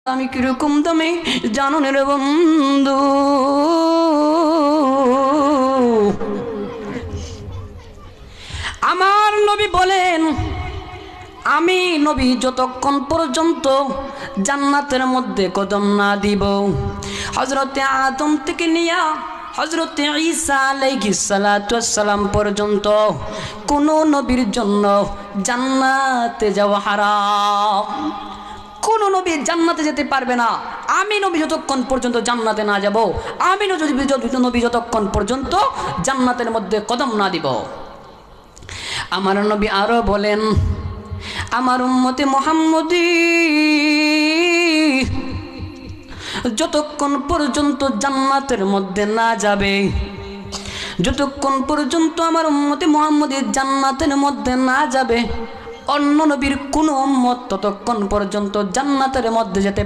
আমি কিরকম দামে জানো না রে বন্ধু। আমার নবী বলেন, আমি নবী যতক্ষণ পর্যন্ত জান্নাতের মধ্যে কদম না দিব, হযরতে আদম থেকে নিয়া হযরতে ঈসা আলাইহিস সালাতু ওয়াস সালাম পর্যন্ত কোন নবীর জন্য জান্নাতে যাওয়া হারাম। কোন নবী জান্নাতে যেতে পারবে না আমি নবী যতক্ষণ পর্যন্ত জান্নাতে না যাব, আমি নবী যতক্ষণ পর্যন্ত জান্নাতের মধ্যে কদম না দিব। আমার নবী আরো বলেন, আমার উম্মতে মুহাম্মদী যতক্ষণ পর্যন্ত জান্নাতের মধ্যে না যাবে, যতক্ষণ পর্যন্ত আমার উম্মতে মুহাম্মদী জান্নাতের মধ্যে না যাবে, অন্য নবীর কোন উম্মত ততক্ষণ পর্যন্ত জান্নাতের মধ্যে যেতে